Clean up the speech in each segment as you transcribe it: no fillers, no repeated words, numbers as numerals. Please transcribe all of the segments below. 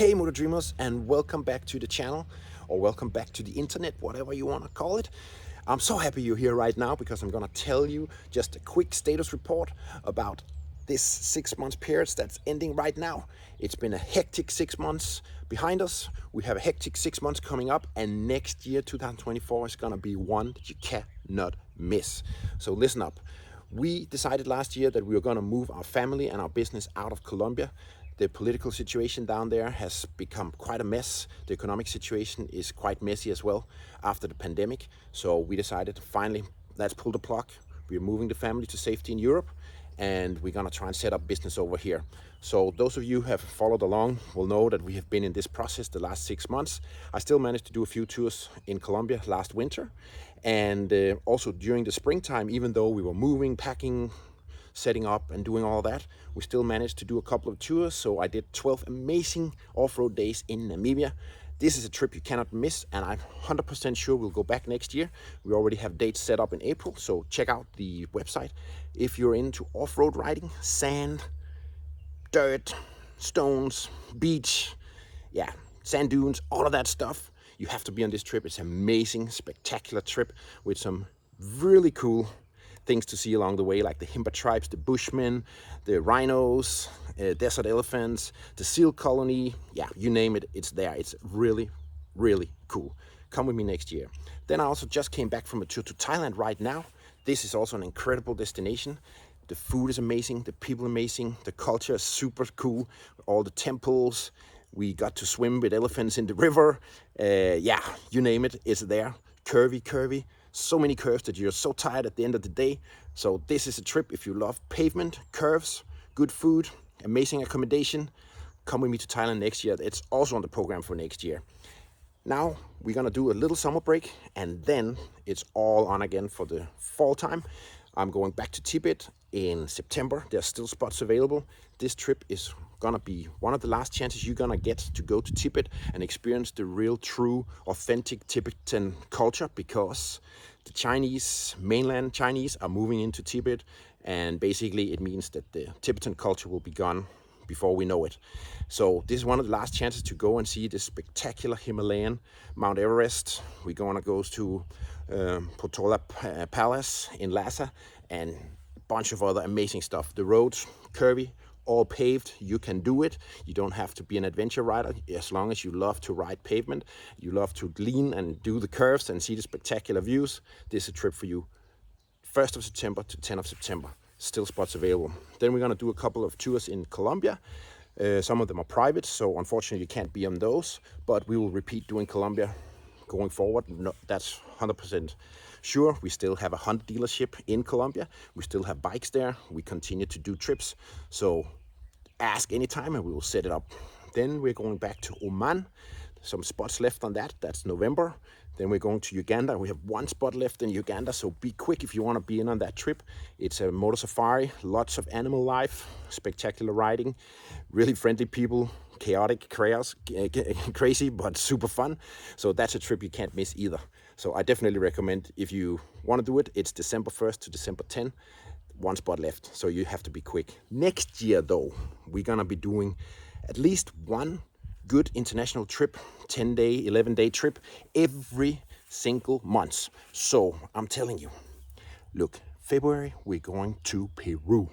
Hey MotoDreamers, and welcome back to the channel, or welcome back to the internet, whatever you want to call it. I'm so happy you're here right now because I'm gonna tell you just a quick status report about this 6 months period that's ending right now. It's been a hectic 6 months behind us. We have a hectic 6 months coming up, and next year 2024 is gonna be one that you cannot miss. So listen up. We decided last year that we were gonna move our family and our business out of Colombia. The political situation down there has become quite a mess. The economic situation is quite messy as well after the pandemic. So we decided finally, let's pull the plug. We're moving the family to safety in Europe, and we're gonna try and set up business over here. So those of you who have followed along will know that we have been in this process the last 6 months. I still managed to do a few tours in Colombia last winter, and also during the springtime, even though we were moving, packing, setting up and doing all that, we still managed to do a couple of tours. So I did 12 amazing off-road days in Namibia. This is a trip you cannot miss, and I'm 100% sure we'll go back next year. We already have dates set up in April, so check out the website. If you're into off-road riding, sand, dirt, stones, beach, sand dunes, all of that stuff, you have to be on this trip. It's an amazing, spectacular trip with some really cool things to see along the way, like the Himba tribes, the Bushmen, the rhinos, desert elephants, the seal colony. Yeah, you name it, it's there. It's really, really cool. Come with me next year. Then I also just came back from a tour to Thailand right now. This is also an incredible destination. The food is amazing, the people amazing, the culture is super cool, all the temples. We got to swim with elephants in the river. You name it, it's there. Curvy. So many curves that you're so tired at the end of the day. So this is a trip if you love pavement, curves, good food, amazing accommodation. Come with me to Thailand next year. It's also on the program for next year. Now we're gonna do a little summer break, and then it's all on again for the fall time. I'm going back to Tibet in September. There's still spots available. This trip is gonna be one of the last chances you're gonna get to go to Tibet and experience the real, true, authentic Tibetan culture, because the Chinese, mainland Chinese, are moving into Tibet, and basically it means that the Tibetan culture will be gone before we know it. So this is one of the last chances to go and see this spectacular Himalayan Mount Everest. We're gonna go to Potala Palace in Lhasa and a bunch of other amazing stuff. The roads, curvy, all paved. You can do it. You don't have to be an adventure rider, as long as you love to ride pavement. You love to lean and do the curves and see the spectacular views. This is a trip for you. 1st of September to 10th of September. Still spots available. Then we're gonna do a couple of tours in Colombia. Some of them are private, so unfortunately you can't be on those, but we will repeat doing Colombia going forward. No, that's 100% sure. We still have a Honda dealership in Colombia. We still have bikes there. We continue to do trips. So ask anytime and we will set it up. Then we're going back to Oman. Some spots left on that. That's November. Then we're going to Uganda. We have one spot left in Uganda, so be quick if you want to be in on that trip. It's a motor safari, lots of animal life, spectacular riding, really friendly people, chaotic, crazy, but super fun. So that's a trip you can't miss either. So I definitely recommend, if you want to do it, it's December 1st to December 10th. One spot left, so you have to be quick. Next year though, we're gonna be doing at least one good international trip, 10-day, 11-day trip every single month. So I'm telling you, look, February we're going to Peru.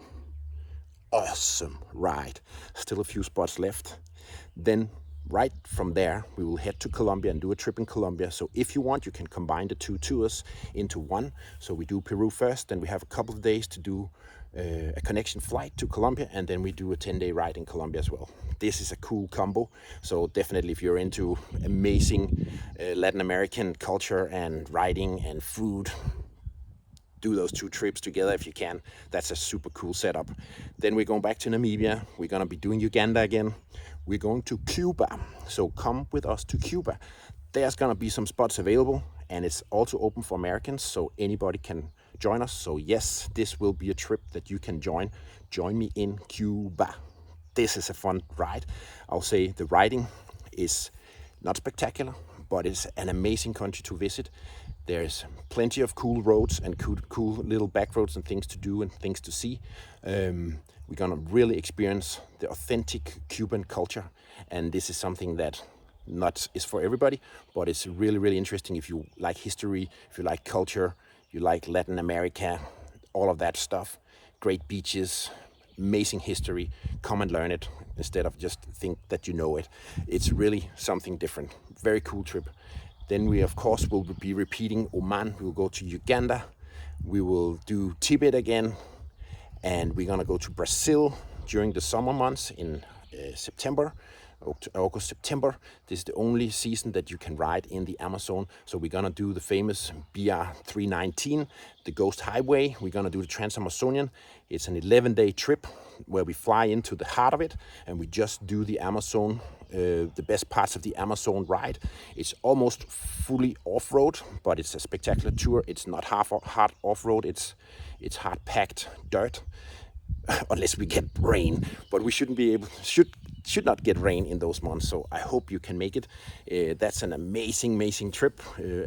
Awesome ride. Still a few spots left. Then right from there we will head to Colombia and do a trip in Colombia. So if you want, you can combine the two tours into one. So we do Peru first, then we have a couple of days to do a connection flight to Colombia, and then we do a 10-day ride in Colombia as well. This is a cool combo. So definitely, if you're into amazing Latin American culture and riding and food, do those two trips together if you can. That's a super cool setup. Then we're going back to Namibia. We're gonna be doing Uganda again. We're going to Cuba. So come with us to Cuba. There's gonna be some spots available, and it's also open for Americans, so anybody can join us. So yes, this will be a trip that you can join. Join me in Cuba. This is a fun ride. I'll say the riding is not spectacular, but it's an amazing country to visit. There's plenty of cool roads and cool little back roads and things to do and things to see. We're gonna really experience the authentic Cuban culture, and this is something that not is for everybody, but it's really, really interesting if you like history, if you like culture, you like Latin America, all of that stuff. Great beaches, amazing history. Come and learn it instead of just think that you know it. It's really something different. Very cool trip. Then we, of course, will be repeating Oman. We will go to Uganda. We will do Tibet again. And we're gonna go to Brazil during the summer months in September, August, September. This is the only season that you can ride in the Amazon. So we're gonna do the famous BR 319, the Ghost Highway. We're gonna do the Trans-Amazonian. It's an 11-day trip where we fly into the heart of it and we just do the Amazon, the best parts of the Amazon ride. It's almost fully off-road, but it's a spectacular tour. It's not hard off-road, it's hard-packed dirt, unless we get rain. But we should not get rain in those months, so I hope you can make it. That's an amazing trip.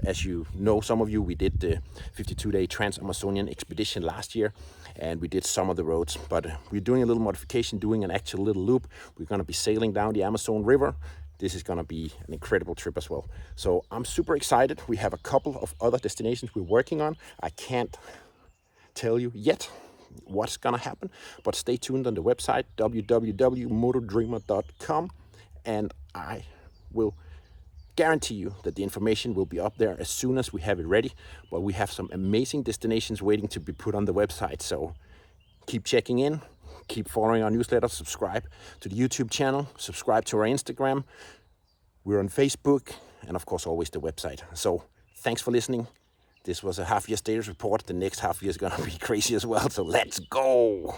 As you know, some of you, we did the 52-day Trans-Amazonian expedition last year, and we did some of the roads, but we're doing a little modification, doing an actual little loop. We're gonna be sailing down the Amazon River. This is gonna be an incredible trip as well. So I'm super excited. We have a couple of other destinations we're working on. I can't tell you yet what's gonna happen, but stay tuned on the website www.MotoDreamer.com, and I will guarantee you that the information will be up there as soon as we have it ready. But we have some amazing destinations waiting to be put on the website, so keep checking in, keep following our newsletter, subscribe to the YouTube channel, subscribe to our Instagram. We're on Facebook, and of course always the website. So thanks for listening. This was a half-year status report. The next half year is going to be crazy as well, so let's go!